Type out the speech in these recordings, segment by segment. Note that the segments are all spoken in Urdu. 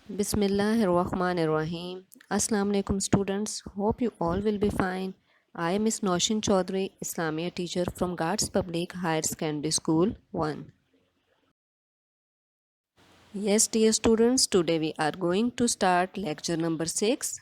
Bismillahirrahmanirrahim. Assalamu alaikum students. Hope you all will be fine. I am Miss Noshin Chaudhary, Islamia teacher from Guards Public Higher Secondary School 1. Yes dear students, today we are going to start lecture number 6.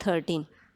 13।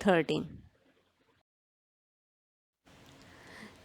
13।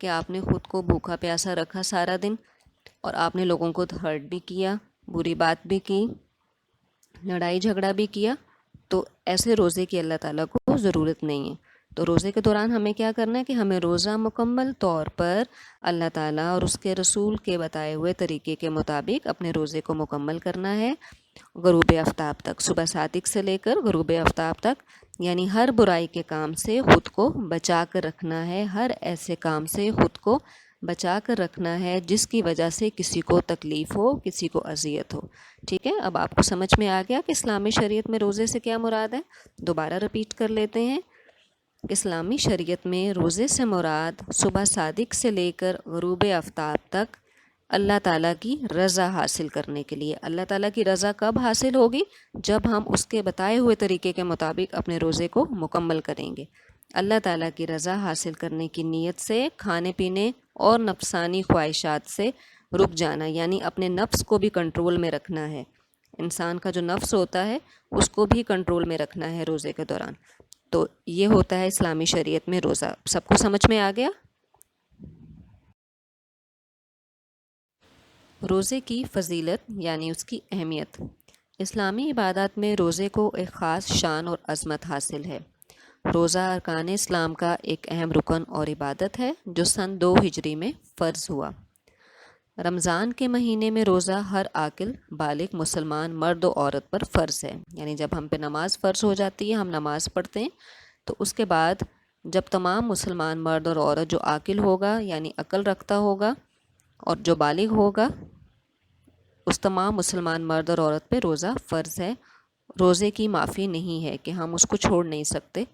کہ آپ نے خود کو بھوکا پیاسا رکھا سارا دن اور آپ نے لوگوں کو ہرٹ بھی کیا، بری بات بھی کی، لڑائی جھگڑا بھی کیا، تو ایسے روزے کی اللہ تعالیٰ کو ضرورت نہیں ہے۔ تو روزے کے دوران ہمیں کیا کرنا ہے کہ ہمیں روزہ مکمل طور پر اللہ تعالیٰ اور اس کے رسول کے بتائے ہوئے طریقے کے مطابق اپنے روزے کو مکمل کرنا ہے، غروب آفتاب تک، صبح صادق سے لے کر غروب آفتاب تک، یعنی ہر برائی کے کام سے خود کو بچا کر رکھنا ہے، ہر ایسے کام سے خود کو بچا کر رکھنا ہے جس کی وجہ سے کسی کو تکلیف ہو، کسی کو اذیت ہو۔ ٹھیک ہے، اب آپ کو سمجھ میں آ گیا کہ اسلامی شریعت میں روزے سے کیا مراد ہے؟ دوبارہ رپیٹ کر لیتے ہیں۔ اسلامی شریعت میں روزے سے مراد صبح صادق سے لے کر غروب آفتاب تک اللہ تعالیٰ کی رضا حاصل کرنے کے لیے۔ اللہ تعالیٰ کی رضا کب حاصل ہوگی؟ جب ہم اس کے بتائے ہوئے طریقے کے مطابق اپنے روزے کو مکمل کریں گے۔ اللہ تعالیٰ کی رضا حاصل کرنے کی نیت سے کھانے پینے اور نفسانی خواہشات سے رک جانا، یعنی اپنے نفس کو بھی کنٹرول میں رکھنا ہے۔ انسان کا جو نفس ہوتا ہے اس کو بھی کنٹرول میں رکھنا ہے روزے کے دوران۔ تو یہ ہوتا ہے اسلامی شریعت میں روزہ۔ سب کو سمجھ میں آ گیا؟ روزے کی فضیلت یعنی اس کی اہمیت۔ اسلامی عبادات میں روزے کو ایک خاص شان اور عظمت حاصل ہے۔ روزہ ارکان اسلام کا ایک اہم رکن اور عبادت ہے جو سن 2 ہجری میں فرض ہوا۔ رمضان کے مہینے میں روزہ ہر عاقل بالغ مسلمان مرد و عورت پر فرض ہے، یعنی جب ہم پہ نماز فرض ہو جاتی ہے، ہم نماز پڑھتے ہیں، تو اس کے بعد جب تمام مسلمان مرد اور عورت جو عاقل ہوگا یعنی عقل رکھتا ہوگا اور جو بالغ ہوگا، اس تمام مسلمان مرد اور عورت پہ روزہ فرض ہے۔ روزے کی معافی نہیں ہے کہ ہم اس کو چھوڑ نہیں سکتے،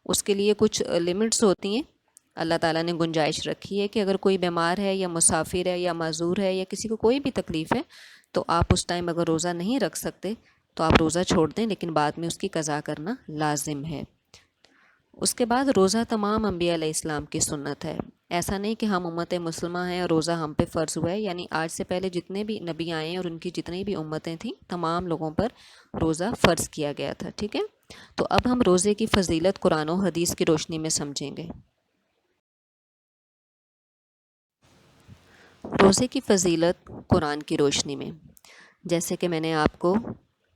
اس کے لیے کچھ لمٹس ہوتی ہیں۔ اللہ تعالیٰ نے گنجائش رکھی ہے کہ اگر کوئی بیمار ہے یا مسافر ہے یا معذور ہے یا کسی کو کوئی بھی تکلیف ہے تو آپ اس ٹائم اگر روزہ نہیں رکھ سکتے تو آپ روزہ چھوڑ دیں، لیکن بعد میں اس کی قضا کرنا لازم ہے۔ اس کے بعد روزہ تمام انبیاء علیہ السلام کی سنت ہے۔ ایسا نہیں کہ ہم امت مسلمہ ہیں اور روزہ ہم پہ فرض ہوا ہے، یعنی آج سے پہلے جتنے بھی نبی آئے ہیں اور ان کی جتنی بھی امتیں تھیں تمام لوگوں پر روزہ فرض کیا گیا تھا۔ ٹھیک ہے، تو اب ہم روزے کی فضیلت قرآن و حدیث کی روشنی میں سمجھیں گے۔ روزے کی فضیلت قرآن کی روشنی میں، جیسے کہ میں نے آپ کو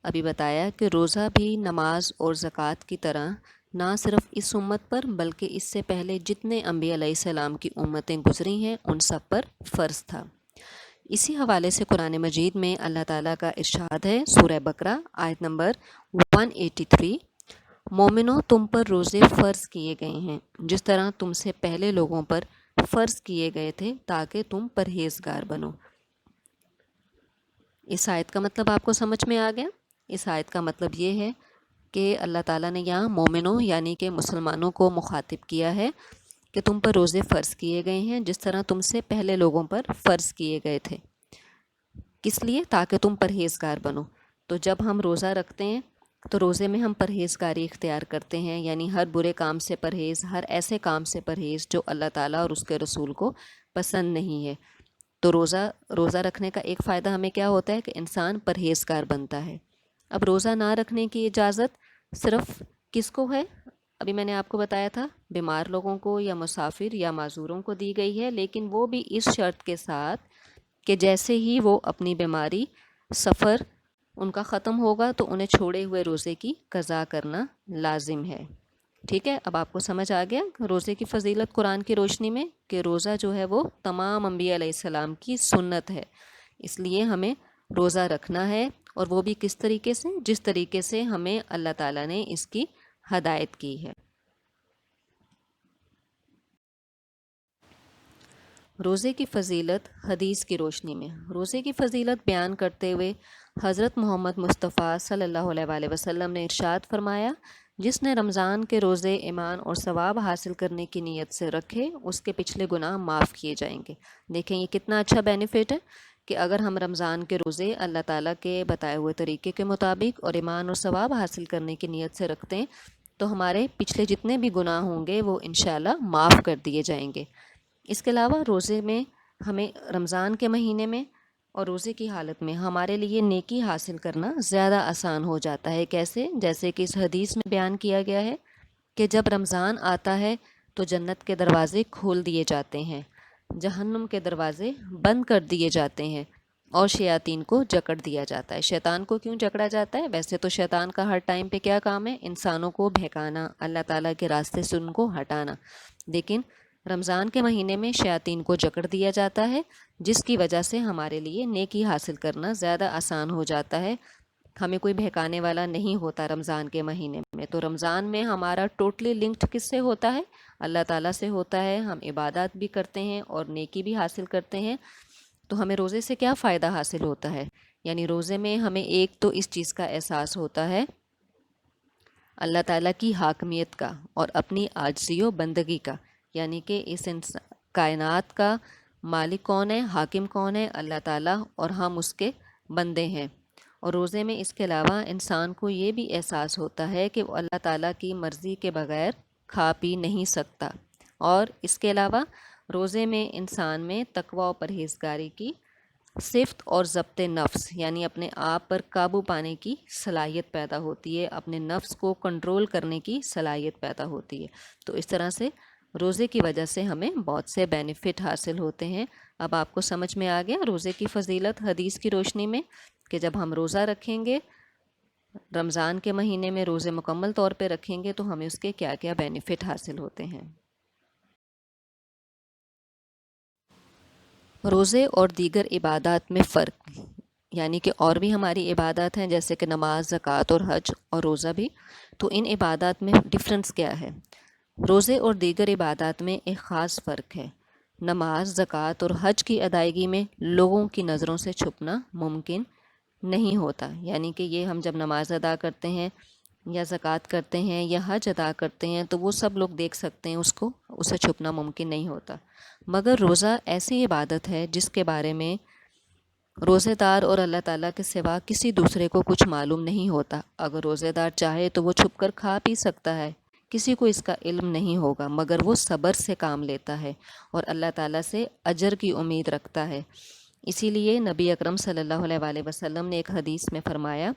ابھی بتایا کہ روزہ بھی نماز اور زکوٰۃ کی طرح نہ صرف اس امت پر بلکہ اس سے پہلے جتنے انبیاء علیہ السلام کی امتیں گزری ہیں ان سب پر فرض تھا۔ اسی حوالے سے قرآن مجید میں اللہ تعالیٰ کا ارشاد ہے، سورہ بقرہ آیت نمبر 183، مومنو تم پر روزے فرض کیے گئے ہیں جس طرح تم سے پہلے لوگوں پر فرض کیے گئے تھے تاکہ تم پرہیزگار بنو۔ اس آیت کا مطلب آپ کو سمجھ میں آ گیا؟ اس آیت کا مطلب یہ ہے کہ اللہ تعالیٰ نے یہاں مومنوں یعنی کہ مسلمانوں کو مخاطب کیا ہے کہ تم پر روزے فرض کیے گئے ہیں جس طرح تم سے پہلے لوگوں پر فرض کیے گئے تھے۔ کس لیے؟ تاکہ تم پرہیزگار بنو۔ تو جب ہم روزہ رکھتے ہیں تو روزے میں ہم پرہیزگاری اختیار کرتے ہیں، یعنی ہر برے کام سے پرہیز، ہر ایسے کام سے پرہیز جو اللہ تعالیٰ اور اس کے رسول کو پسند نہیں ہے۔ تو روزہ رکھنے کا ایک فائدہ ہمیں کیا ہوتا ہے کہ انسان پرہیزگار بنتا ہے۔ اب روزہ نہ رکھنے کی اجازت صرف کس کو ہے؟ ابھی میں نے آپ کو بتایا تھا بیمار لوگوں کو یا مسافر یا معذوروں کو دی گئی ہے، لیکن وہ بھی اس شرط کے ساتھ کہ جیسے ہی وہ اپنی بیماری، سفر ان کا ختم ہوگا تو انہیں چھوڑے ہوئے روزے کی قضا کرنا لازم ہے۔ ٹھیک ہے، اب آپ کو سمجھ آ گیا روزے کی فضیلت قرآن کی روشنی میں کہ روزہ جو ہے وہ تمام انبیاء علیہ السلام کی سنت ہے، اس لیے ہمیں روزہ رکھنا ہے، اور وہ بھی کس طریقے سے؟ جس طریقے سے ہمیں اللہ تعالیٰ نے اس کی ہدایت کی ہے۔ روزے کی فضیلت حدیث کی روشنی میں۔ روزے کی فضیلت بیان کرتے ہوئے حضرت محمد مصطفیٰ صلی اللہ علیہ وآلہ وسلم نے ارشاد فرمایا، جس نے رمضان کے روزے ایمان اور ثواب حاصل کرنے کی نیت سے رکھے اس کے پچھلے گناہ معاف کیے جائیں گے۔ دیکھیں یہ کتنا اچھا بینیفٹ ہے کہ اگر ہم رمضان کے روزے اللہ تعالیٰ کے بتائے ہوئے طریقے کے مطابق اور ایمان اور ثواب حاصل کرنے کی نیت سے رکھتے ہیں تو ہمارے پچھلے جتنے بھی گناہ ہوں گے وہ انشاءاللہ معاف کر دیے جائیں گے۔ اس کے علاوہ روزے میں ہمیں رمضان کے مہینے میں اور روزے کی حالت میں ہمارے لیے نیکی حاصل کرنا زیادہ آسان ہو جاتا ہے۔ کیسے؟ جیسے کہ اس حدیث میں بیان کیا گیا ہے کہ جب رمضان آتا ہے تو جنت کے دروازے کھول دیے جاتے ہیں، جہنم کے دروازے بند کر دیے جاتے ہیں اور شیاطین کو جکڑ دیا جاتا ہے۔ شیطان کو کیوں جکڑا جاتا ہے؟ ویسے تو شیطان کا ہر ٹائم پہ کیا کام ہے؟ انسانوں کو بہکانا، اللہ تعالیٰ کے راستے سے ان کو ہٹانا، لیکن رمضان کے مہینے میں شیاطین کو جکڑ دیا جاتا ہے، جس کی وجہ سے ہمارے لیے نیکی حاصل کرنا زیادہ آسان ہو جاتا ہے۔ ہمیں کوئی بہکانے والا نہیں ہوتا رمضان کے مہینے میں۔ تو رمضان میں ہمارا ٹوٹلی لنکڈ کس سے ہوتا ہے؟ اللہ تعالیٰ سے ہوتا ہے۔ ہم عبادات بھی کرتے ہیں اور نیکی بھی حاصل کرتے ہیں۔ تو ہمیں روزے سے کیا فائدہ حاصل ہوتا ہے؟ یعنی روزے میں ہمیں ایک تو اس چیز کا احساس ہوتا ہے اللہ تعالیٰ کی حاکمیت کا اور اپنی عاجزی و بندگی کا، یعنی کہ اس کائنات کا مالک کون ہے، حاکم کون ہے؟ اللہ تعالیٰ، اور ہم اس کے بندے ہیں۔ اور روزے میں اس کے علاوہ انسان کو یہ بھی احساس ہوتا ہے کہ وہ اللہ تعالیٰ کی مرضی کے بغیر کھا پی نہیں سکتا، اور اس کے علاوہ روزے میں انسان میں تقوی و پرہیزگاری کی صفت اور ضبط نفس، یعنی اپنے آپ پر قابو پانے کی صلاحیت پیدا ہوتی ہے، اپنے نفس کو کنٹرول کرنے کی صلاحیت پیدا ہوتی ہے۔ تو اس طرح سے روزے کی وجہ سے ہمیں بہت سے بینیفٹ حاصل ہوتے ہیں۔ اب آپ کو سمجھ میں آ گیا روزے کی فضیلت حدیث کی روشنی میں، کہ جب ہم روزہ رکھیں گے رمضان کے مہینے میں، روزے مکمل طور پہ رکھیں گے تو ہمیں اس کے کیا کیا بینیفٹ حاصل ہوتے ہیں۔ روزے اور دیگر عبادات میں فرق، یعنی کہ اور بھی ہماری عبادات ہیں جیسے کہ نماز، زکوٰۃ اور حج، اور روزہ بھی، تو ان عبادات میں ڈفرنس کیا ہے؟ روزے اور دیگر عبادات میں ایک خاص فرق ہے۔ نماز، زکوٰۃ اور حج کی ادائیگی میں لوگوں کی نظروں سے چھپنا ممکن نہیں ہوتا، یعنی کہ یہ ہم جب نماز ادا کرتے ہیں یا زکوٰۃ کرتے ہیں یا حج ادا کرتے ہیں تو وہ سب لوگ دیکھ سکتے ہیں، اسے چھپنا ممکن نہیں ہوتا۔ مگر روزہ ایسی عبادت ہے جس کے بارے میں روزے دار اور اللہ تعالیٰ کے سوا کسی دوسرے کو کچھ معلوم نہیں ہوتا۔ اگر روزے دار چاہے تو وہ چھپ کر کھا پی سکتا ہے، کسی کو اس کا علم نہیں ہوگا، مگر وہ صبر سے کام لیتا ہے اور اللہ تعالیٰ سے اجر کی امید رکھتا ہے۔ اسی لیے نبی اکرم صلی اللہ علیہ وآلہ وسلم نے ایک حدیث میں فرمایا،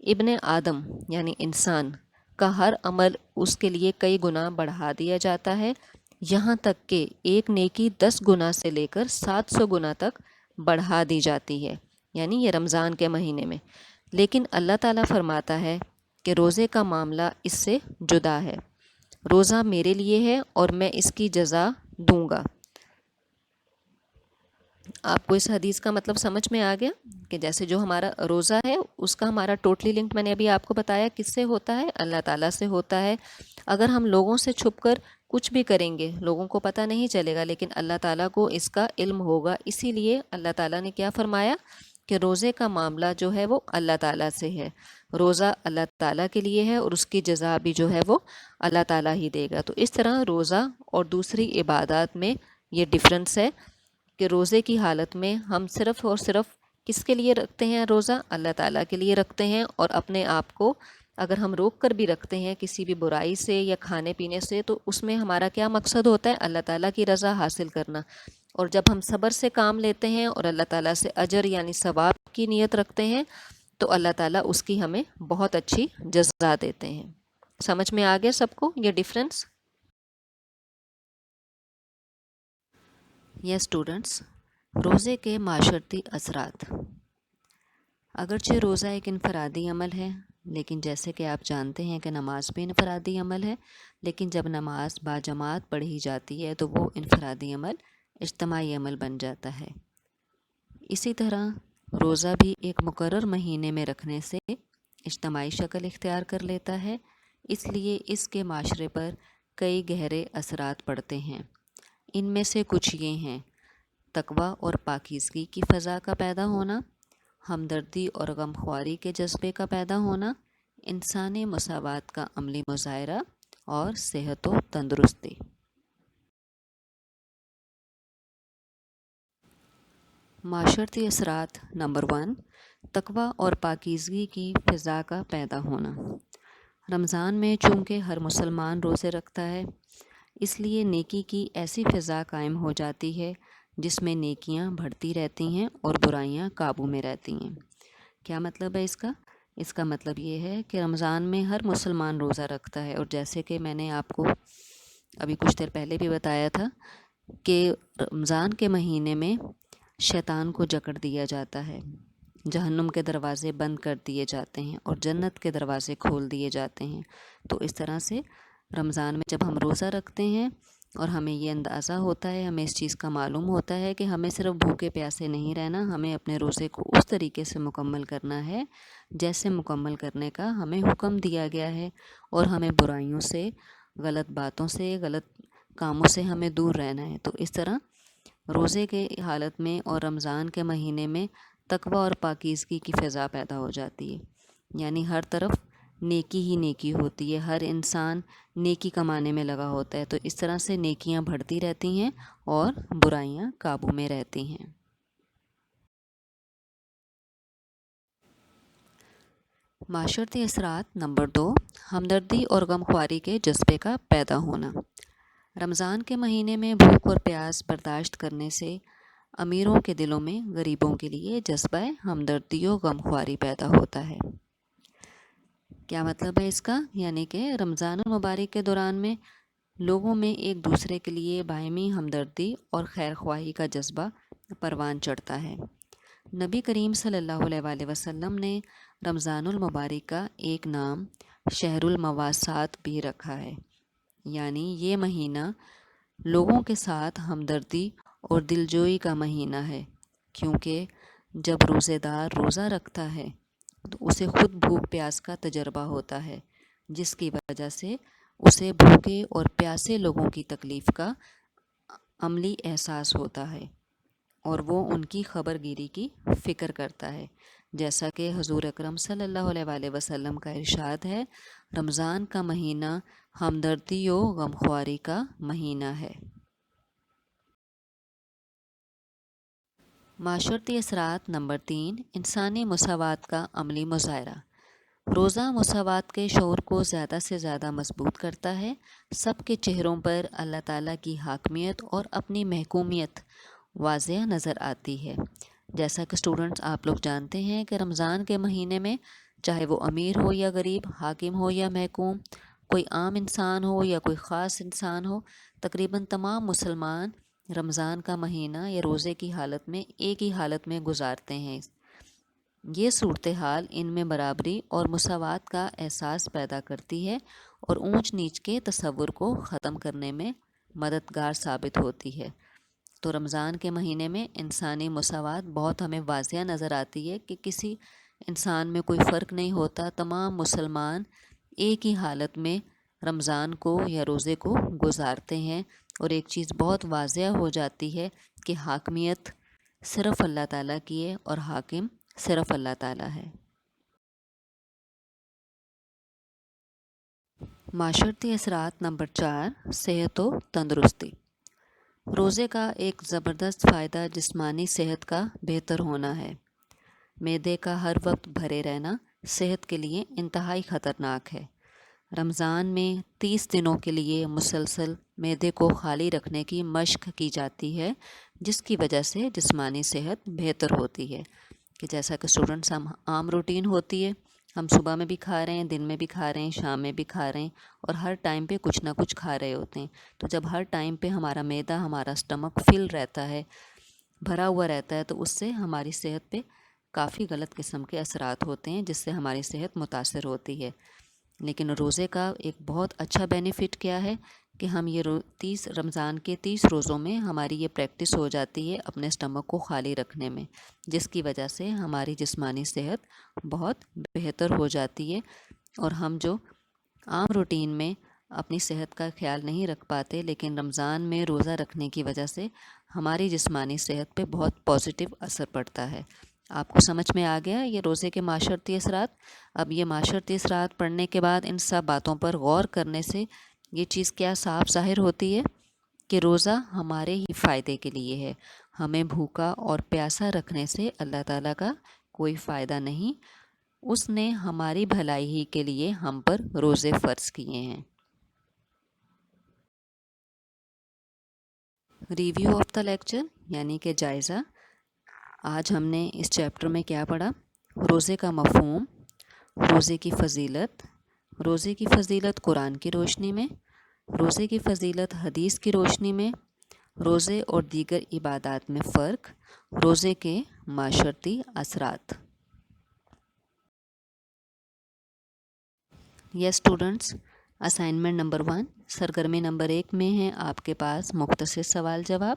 ابن آدم یعنی انسان کا ہر عمل اس کے لیے کئی گنا بڑھا دیا جاتا ہے، یہاں تک کہ ایک نیکی 10 گنا سے لے کر 700 گنا تک بڑھا دی جاتی ہے، یعنی یہ رمضان کے مہینے میں۔ لیکن اللہ تعالیٰ فرماتا ہے کہ روزے کا معاملہ اس سے جدا ہے، روزہ میرے لیے ہے اور میں اس کی جزا دوں گا۔ آپ کو اس حدیث کا مطلب سمجھ میں آ گیا کہ جیسے جو ہمارا روزہ ہے اس کا ہمارا ٹوٹلی لنک میں نے ابھی آپ کو بتایا کس سے ہوتا ہے؟ اللہ تعالیٰ سے ہوتا ہے۔ اگر ہم لوگوں سے چھپ کر کچھ بھی کریں گے لوگوں کو پتہ نہیں چلے گا، لیکن اللہ تعالیٰ کو اس کا علم ہوگا۔ اسی لیے اللہ تعالیٰ نے کیا فرمایا کہ روزے کا معاملہ جو ہے وہ اللہ تعالیٰ سے ہے، روزہ اللہ تعالیٰ کے لیے ہے اور اس کی جزا بھی جو ہے وہ اللہ تعالیٰ ہی دے گا۔ تو اس طرح روزہ اور دوسری عبادات میں یہ ڈفرنس ہے کہ روزے کی حالت میں ہم صرف اور صرف کس کے لیے رکھتے ہیں؟ روزہ اللہ تعالیٰ کے لیے رکھتے ہیں، اور اپنے آپ کو اگر ہم روک کر بھی رکھتے ہیں کسی بھی برائی سے یا کھانے پینے سے تو اس میں ہمارا کیا مقصد ہوتا ہے؟ اللہ تعالیٰ کی رضا حاصل کرنا۔ اور جب ہم صبر سے کام لیتے ہیں اور اللہ تعالیٰ سے اجر یعنی ثواب کی نیت رکھتے ہیں تو اللہ تعالیٰ اس کی ہمیں بہت اچھی جزا دیتے ہیں۔ سمجھ میں آ گیا سب کو یہ ڈفرنس؟ یہ اسٹوڈنٹس، روزے کے معاشرتی اثرات۔ اگرچہ روزہ ایک انفرادی عمل ہے، لیکن جیسے کہ آپ جانتے ہیں کہ نماز بھی انفرادی عمل ہے، لیکن جب نماز باجماعت پڑھی جاتی ہے تو وہ انفرادی عمل اجتماعی عمل بن جاتا ہے۔ اسی طرح روزہ بھی ایک مقرر مہینے میں رکھنے سے اجتماعی شکل اختیار کر لیتا ہے، اس لیے اس کے معاشرے پر کئی گہرے اثرات پڑتے ہیں۔ ان میں سے کچھ یہ ہیں: تقوی اور پاکیزگی کی فضا کا پیدا ہونا، ہمدردی اور غمخواری کے جذبے کا پیدا ہونا، انسانی مساوات کا عملی مظاہرہ، اور صحت و تندرستی۔ معاشرتی اثرات نمبر 1، تقوی اور پاکیزگی کی فضا کا پیدا ہونا۔ رمضان میں چونکہ ہر مسلمان روزے رکھتا ہے، اس لیے نیکی کی ایسی فضا قائم ہو جاتی ہے جس میں نیکیاں بڑھتی رہتی ہیں اور برائیاں قابو میں رہتی ہیں۔ کیا مطلب ہے اس کا؟ اس کا مطلب یہ ہے کہ رمضان میں ہر مسلمان روزہ رکھتا ہے، اور جیسے کہ میں نے آپ کو ابھی کچھ دیر پہلے بھی بتایا تھا کہ رمضان کے مہینے میں شیطان کو جکڑ دیا جاتا ہے، جہنم کے دروازے بند کر دیے جاتے ہیں اور جنت کے دروازے کھول دیے جاتے ہیں۔ تو اس طرح سے رمضان میں جب ہم روزہ رکھتے ہیں اور ہمیں یہ اندازہ ہوتا ہے، ہمیں اس چیز کا معلوم ہوتا ہے کہ ہمیں صرف بھوکے پیاسے نہیں رہنا، ہمیں اپنے روزے کو اس طریقے سے مکمل کرنا ہے جیسے مکمل کرنے کا ہمیں حکم دیا گیا ہے، اور ہمیں برائیوں سے، غلط باتوں سے، غلط کاموں سے ہمیں دور رہنا ہے۔ تو اس طرح روزے کے حالت میں اور رمضان کے مہینے میں تقوی اور پاکیزگی کی فضا پیدا ہو جاتی ہے، یعنی ہر طرف نیکی ہی نیکی ہوتی ہے، ہر انسان نیکی کمانے میں لگا ہوتا ہے۔ تو اس طرح سے نیکیاں بڑھتی رہتی ہیں اور برائیاں قابو میں رہتی ہیں۔ معاشرتی اثرات نمبر 2، ہمدردی اور غمخواری کے جذبے کا پیدا ہونا۔ رمضان کے مہینے میں بھوک اور پیاس برداشت کرنے سے امیروں کے دلوں میں غریبوں کے لیے جذبہ ہمدردی و غمخواری پیدا ہوتا ہے۔ کیا مطلب ہے اس کا؟ یعنی کہ رمضان المبارک کے دوران میں لوگوں میں ایک دوسرے کے لیے باہمی ہمدردی اور خیر خواہی کا جذبہ پروان چڑھتا ہے۔ نبی کریم صلی اللہ علیہ وآلہ وسلم نے رمضان المبارک کا ایک نام شہر المواسات بھی رکھا ہے، یعنی یہ مہینہ لوگوں کے ساتھ ہمدردی اور دلجوئی کا مہینہ ہے، کیونکہ جب روزے دار روزہ رکھتا ہے تو اسے خود بھوک پیاس کا تجربہ ہوتا ہے، جس کی وجہ سے اسے بھوکے اور پیاسے لوگوں کی تکلیف کا عملی احساس ہوتا ہے اور وہ ان کی خبر گیری کی فکر کرتا ہے، جیسا کہ حضور اکرم صلی اللہ علیہ وآلہ وسلم کا ارشاد ہے، رمضان کا مہینہ ہمدردی و غمخواری کا مہینہ ہے۔ معاشرتی اثرات نمبر 3، انسانی مساوات کا عملی مظاہرہ۔ روزہ مساوات کے شعور کو زیادہ سے زیادہ مضبوط کرتا ہے۔ سب کے چہروں پر اللہ تعالیٰ کی حاکمیت اور اپنی محکومیت واضح نظر آتی ہے۔ جیسا کہ اسٹوڈنٹس آپ لوگ جانتے ہیں کہ رمضان کے مہینے میں چاہے وہ امیر ہو یا غریب، حاکم ہو یا محکوم، کوئی عام انسان ہو یا کوئی خاص انسان ہو، تقریباً تمام مسلمان رمضان کا مہینہ یا روزے کی حالت میں ایک ہی حالت میں گزارتے ہیں۔ یہ صورتحال ان میں برابری اور مساوات کا احساس پیدا کرتی ہے اور اونچ نیچ کے تصور کو ختم کرنے میں مددگار ثابت ہوتی ہے۔ تو رمضان کے مہینے میں انسانی مساوات بہت ہمیں واضح نظر آتی ہے کہ کسی انسان میں کوئی فرق نہیں ہوتا، تمام مسلمان ایک ہی حالت میں رمضان کو یا روزے کو گزارتے ہیں، اور ایک چیز بہت واضح ہو جاتی ہے کہ حاکمیت صرف اللہ تعالیٰ کی ہے اور حاکم صرف اللہ تعالیٰ ہے۔ معاشرتی اثرات نمبر 4، صحت و تندرستی۔ روزے کا ایک زبردست فائدہ جسمانی صحت کا بہتر ہونا ہے۔ معدے کا ہر وقت بھرے رہنا صحت کے لیے انتہائی خطرناک ہے۔ رمضان میں 30 دنوں کے لیے مسلسل معدے کو خالی رکھنے کی مشق کی جاتی ہے، جس کی وجہ سے جسمانی صحت بہتر ہوتی ہے۔ کہ جیسا کہ اسٹوڈنٹس ہم عام روٹین ہوتی ہے، ہم صبح میں بھی کھا رہے ہیں، دن میں بھی کھا رہے ہیں، شام میں بھی کھا رہے ہیں، اور ہر ٹائم پہ کچھ نہ کچھ کھا رہے ہوتے ہیں۔ تو جب ہر ٹائم پہ ہمارا معدہ، ہمارا اسٹمک فل رہتا ہے، بھرا ہوا رہتا ہے، تو اس سے ہماری صحت پہ کافی غلط قسم کے اثرات ہوتے ہیں، جس سے ہماری صحت متاثر ہوتی ہے۔ لیکن روزے کا ایک بہت اچھا بینیفٹ کیا ہے کہ ہم یہ رمضان کے 30 روزوں میں ہماری یہ پریکٹس ہو جاتی ہے اپنے اسٹمک کو خالی رکھنے میں، جس کی وجہ سے ہماری جسمانی صحت بہت بہتر ہو جاتی ہے، اور ہم جو عام روٹین میں اپنی صحت کا خیال نہیں رکھ پاتے، لیکن رمضان میں روزہ رکھنے کی وجہ سے ہماری جسمانی صحت پہ بہت پازیٹیو اثر پڑتا ہے۔ آپ کو سمجھ میں آ گیا یہ روزے کے معاشرتی اثرات؟ اب یہ معاشرتی اثرات پڑھنے کے بعد ان سب باتوں پر غور کرنے سے یہ چیز کیا صاف ظاہر ہوتی ہے کہ روزہ ہمارے ہی فائدے کے لیے ہے۔ ہمیں بھوکا اور پیاسا رکھنے سے اللہ تعالیٰ کا کوئی فائدہ نہیں، اس نے ہماری بھلائی ہی کے لیے ہم پر روزے فرض کیے ہیں۔ ریویو آف دا لیکچر یعنی کہ جائزہ۔ آج ہم نے اس چیپٹر میں کیا پڑھا؟ روزے کا مفہوم، روزے کی فضیلت، روزے کی فضیلت قرآن کی روشنی میں، روزے کی فضیلت حدیث کی روشنی میں، روزے اور دیگر عبادات میں فرق، روزے کے معاشرتی اثرات۔ یس اسٹوڈنٹس، اسائنمنٹ نمبر 1 سرگرمی نمبر 1 میں ہے آپ کے پاس مختصر سوال جواب۔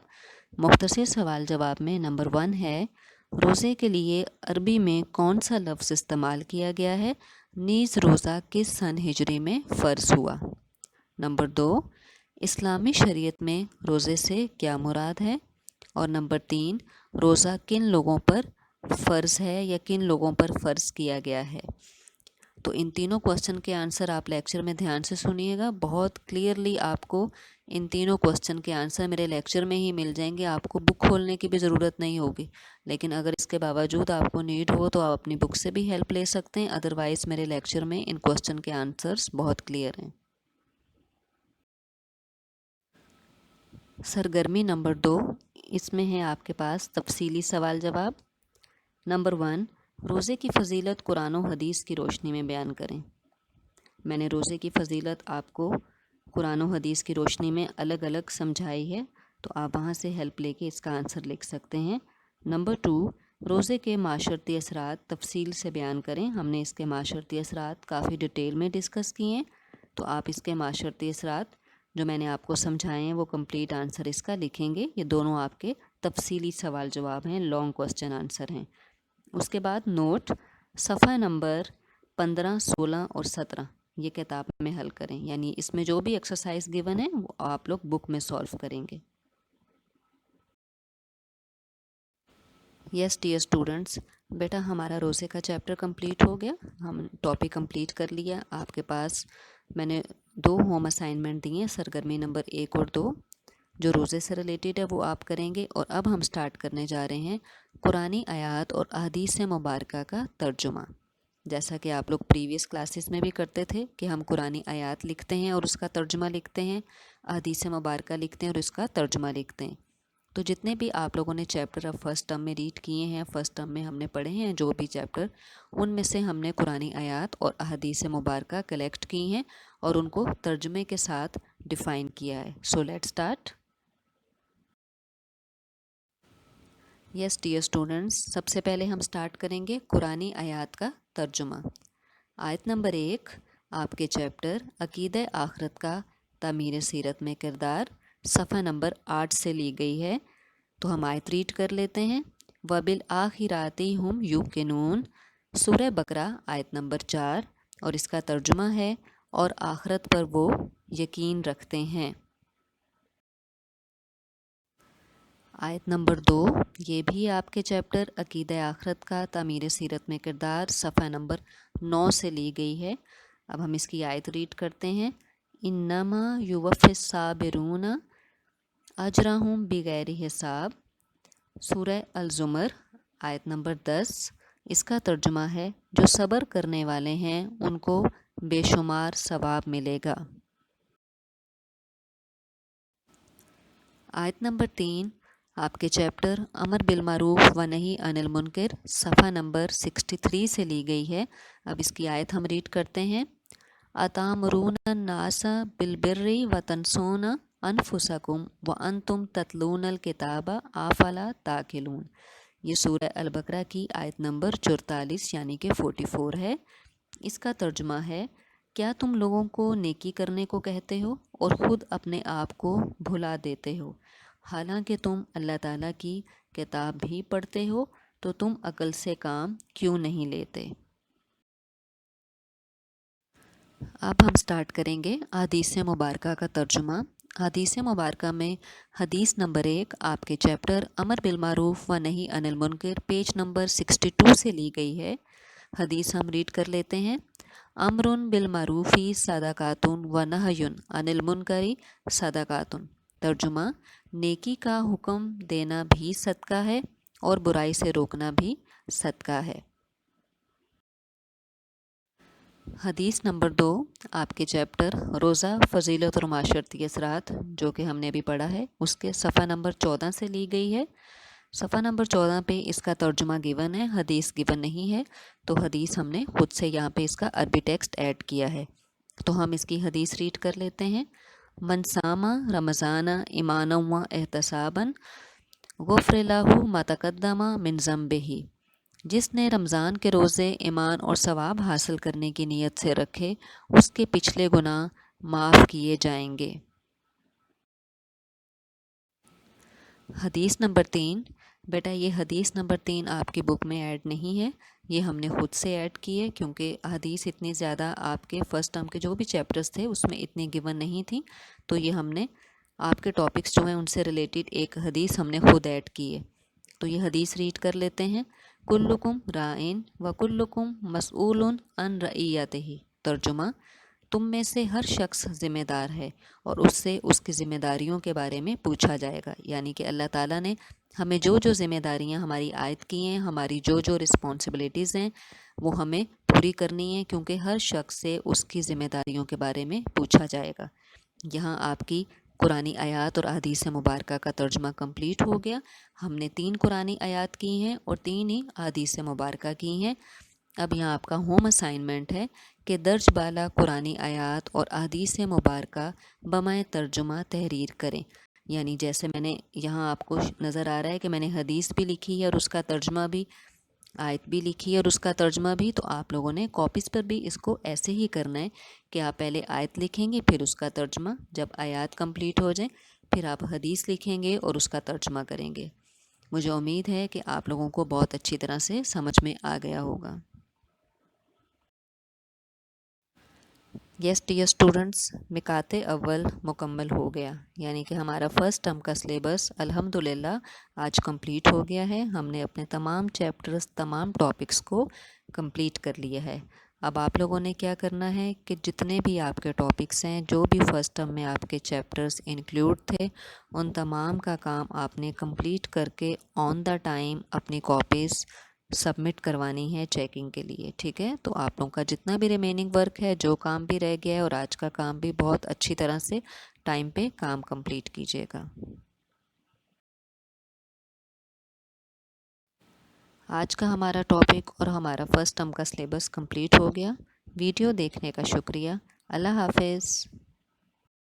مختصر سوال جواب میں نمبر 1 ہے، روزے کے لیے عربی میں کون سا لفظ استعمال کیا گیا ہے؟ نیز روزہ کس سن ہجری میں فرض ہوا؟ نمبر 2، اسلامی شریعت میں روزے سے کیا مراد ہے؟ اور نمبر 3، روزہ کن لوگوں پر فرض ہے یا کن لوگوں پر فرض کیا گیا ہے؟ تو ان تینوں کوسچن کے آنسر آپ لیکچر میں دھیان سے سنیے گا، بہت کلیئرلی آپ کو ان تینوں کوسچن کے آنسر میرے لیکچر میں ہی مل جائیں گے، آپ کو بک کھولنے کی بھی ضرورت نہیں ہوگی۔ لیکن اگر اس کے باوجود آپ کو نیڈ ہو تو آپ اپنی بک سے بھی ہیلپ لے سکتے ہیں، ادروائز میرے لیکچر میں ان کوسچن کے آنسرز بہت کلیئر ہیں۔ سرگرمی نمبر 2، اس میں ہے آپ کے پاس تفصیلی سوال جواب۔ نمبر 1، روزے کی فضیلت قرآن و حدیث کی روشنی میں بیان کریں۔ میں نے روزے کی فضیلت آپ کو قرآن و حدیث کی روشنی میں الگ الگ سمجھائی ہے، تو آپ وہاں سے ہیلپ لے کے اس کا آنسر لکھ سکتے ہیں۔ نمبر 2، روزے کے معاشرتی اثرات تفصیل سے بیان کریں۔ ہم نے اس کے معاشرتی اثرات کافی ڈیٹیل میں ڈسکس کیے ہیں، تو آپ اس کے معاشرتی اثرات جو میں نے آپ کو سمجھائے ہیں وہ کمپلیٹ آنسر اس کا لکھیں گے۔ یہ دونوں آپ کے تفصیلی سوال جواب ہیں، لانگ کوسچن آنسر ہیں۔ اس کے بعد نوٹ، صفحہ نمبر 15، 16 اور 17 یہ کتاب میں حل کریں، یعنی اس میں جو بھی ایکسرسائز گیون ہے وہ آپ لوگ بک میں سولو کریں گے۔ یس ڈیئر اسٹوڈنٹس، بیٹا ہمارا روزے کا چیپٹر کمپلیٹ ہو گیا، ہم ٹاپک کمپلیٹ کر لیا۔ آپ کے پاس میں نے 2 ہوم اسائنمنٹ دیے ہیں، سرگرمی نمبر 1 اور 2 جو روزے سے ریلیٹڈ ہے وہ آپ کریں گے۔ اور اب ہم سٹارٹ کرنے جا رہے ہیں قرآنی آیات اور احادیث مبارکہ کا ترجمہ۔ جیسا کہ آپ لوگ پریویس کلاسز میں بھی کرتے تھے کہ ہم قرآنی آیات لکھتے ہیں اور اس کا ترجمہ لکھتے ہیں، احادیث مبارکہ لکھتے ہیں اور اس کا ترجمہ لکھتے ہیں۔ تو جتنے بھی آپ لوگوں نے چیپٹر اب فرسٹ ٹرم میں ریڈ کیے ہیں، فرسٹ ٹرم میں ہم نے پڑھے ہیں جو بھی چیپٹر، ان میں سے ہم نے قرآنی آیات اور احادیث مبارکہ کلیکٹ کی ہیں اور ان کو ترجمے کے ساتھ ڈیفائن کیا ہے۔ So let start. Yes dear students, سب سے پہلے ہم سٹارٹ کریں گے قرآنی آیات کا ترجمہ۔ آیت نمبر 1 آپ کے چیپٹر عقیدہ آخرت کا تعمیر سیرت میں کردار، صفحہ نمبر 8 سے لی گئی ہے۔ تو ہم آیت ریڈ کر لیتے ہیں۔ وَبِالْآخِرَاتِ هُمْ يُوقِنُونَ، سورہ بقرہ آیت نمبر 4، اور اس کا ترجمہ ہے اور آخرت پر وہ یقین رکھتے ہیں۔ آیت نمبر 2 یہ بھی آپ کے چیپٹر عقیدہ آخرت کا تعمیر سیرت میں کردار، صفحہ نمبر 9 سے لی گئی ہے۔ اب ہم اس کی آیت ریڈ کرتے ہیں۔ انما یوفی الصابرون اجرہم بغیر حساب، سورہ الزمر آیت نمبر 10، اس کا ترجمہ ہے جو صبر کرنے والے ہیں ان کو بے شمار ثواب ملے گا۔ آیت نمبر 3 آپ کے چیپٹر امر بالمعروف و نہی عن المنکر، صفحہ نمبر 63 سے لی گئی ہے۔ اب اس کی آیت ہم ریڈ کرتے ہیں۔ اتامرون الناس بالبر وتنسون انفسکم وانتم تتلون الکتاب افلا تعقلون، یہ سورہ البقرہ کی آیت نمبر 44 یعنی کہ 44 ہے۔ اس کا ترجمہ ہے، کیا تم لوگوں کو نیکی کرنے کو کہتے ہو اور خود اپنے آپ کو بھلا دیتے ہو، حالانکہ تم اللہ تعالیٰ کی کتاب بھی پڑھتے ہو، تو تم عقل سے کام کیوں نہیں لیتے؟ اب ہم سٹارٹ کریں گے احادیث مبارکہ کا ترجمہ۔ حدیث مبارکہ میں حدیث نمبر 1 آپ کے چیپٹر امر بالمعروف و نہی عن المنکر پیج نمبر 62 سے لی گئی ہے۔ حدیث ہم ریڈ کر لیتے ہیں۔ امر بالمعروف صدقات و نہی عن المنکر صدقات، ترجمہ، نیکی کا حکم دینا بھی صدقہ ہے اور برائی سے روکنا بھی صدقہ ہے۔ حدیث نمبر 2 آپ کے چیپٹر روزہ فضیلت اور معاشرتی اثرات جو کہ ہم نے ابھی پڑھا ہے اس کے صفحہ نمبر 14 سے لی گئی ہے۔ صفحہ نمبر 14 پہ اس کا ترجمہ گیون ہے، حدیث گیون نہیں ہے، تو حدیث ہم نے خود سے یہاں پہ اس کا عربی ٹیکسٹ ایڈ کیا ہے۔ تو ہم اس کی حدیث ریڈ کر لیتے ہیں۔ من ساما رمضان ایمانا و احتسابا غفر لہ ما تقدم من ذنبہ، جس نے رمضان کے روزے ایمان اور ثواب حاصل کرنے کی نیت سے رکھے اس کے پچھلے گناہ معاف کیے جائیں گے۔ حدیث نمبر 3، بیٹا یہ حدیث نمبر 3 آپ کی بک میں ایڈ نہیں ہے، یہ ہم نے خود سے ایڈ کی ہے، کیونکہ حدیث اتنی زیادہ آپ کے فرسٹ ٹرم کے جو بھی چیپٹرز تھے اس میں اتنی گیون نہیں تھیں، تو یہ ہم نے آپ کے ٹاپکس جو ہیں ان سے ریلیٹڈ ایک حدیث ہم نے خود ایڈ کی ہے۔ تو یہ حدیث ریڈ کر لیتے ہیں۔ کلکم رائن و کلکم مسئول عن رعیتہ، ترجمہ، تم میں سے ہر شخص ذمہ دار ہے اور اس سے اس کی ذمہ داریوں کے بارے میں پوچھا جائے گا، یعنی کہ اللہ تعالیٰ نے ہمیں جو جو ذمہ داریاں ہماری عائد کی ہیں، ہماری جو جو رسپانسبلٹیز ہیں وہ ہمیں پوری کرنی ہیں، کیونکہ ہر شخص سے اس کی ذمہ داریوں کے بارے میں پوچھا جائے گا۔ یہاں آپ کی قرآنی آیات اور احادیث مبارکہ کا ترجمہ کمپلیٹ ہو گیا۔ ہم نے 3 قرآنی آیات کی ہیں اور 3 ہی احادیث مبارکہ کی ہیں۔ اب یہاں آپ کا ہوم اسائنمنٹ ہے کہ درج بالا قرآنی آیات اور احادیث مبارکہ بمائے ترجمہ تحریر کریں، یعنی جیسے میں نے یہاں آپ کو نظر آ رہا ہے کہ میں نے حدیث بھی لکھی ہے اور اس کا ترجمہ بھی، آیت بھی لکھی ہے اور اس کا ترجمہ بھی، تو آپ لوگوں نے کاپیز پر بھی اس کو ایسے ہی کرنا ہے کہ آپ پہلے آیت لکھیں گے پھر اس کا ترجمہ، جب آیات کمپلیٹ ہو جائیں پھر آپ حدیث لکھیں گے اور اس کا ترجمہ کریں گے۔ مجھے امید ہے کہ آپ لوگوں کو بہت اچھی طرح سے سمجھ میں آ گیا ہوگا۔ یس ڈیئر اسٹوڈنٹس، مکات اول مکمل ہو گیا، یعنی کہ ہمارا فرسٹ ٹرم کا سلیبس الحمدللہ آج کمپلیٹ ہو گیا ہے۔ ہم نے اپنے تمام چیپٹرز، تمام ٹاپکس کو کمپلیٹ کر لیا ہے۔ اب آپ لوگوں نے کیا کرنا ہے کہ جتنے بھی آپ کے ٹاپکس ہیں، جو بھی فرسٹ ٹرم میں آپ کے چیپٹرز انکلوڈ تھے، ان تمام کا کام آپ نے کمپلیٹ کر کے آن دا ٹائم اپنی کاپیز سبمٹ کروانی ہے چیکنگ کے لیے، ٹھیک ہے؟ تو آپ لوگوں کا جتنا بھی ریمیننگ ورک ہے، جو کام بھی رہ گیا ہے، اور آج کا کام بھی بہت اچھی طرح سے ٹائم پہ کام کمپلیٹ کیجیے گا۔ آج کا ہمارا ٹاپک اور ہمارا فرسٹ ٹرم کا سلیبس کمپلیٹ ہو گیا۔ ویڈیو دیکھنے کا شکریہ۔ اللہ حافظ۔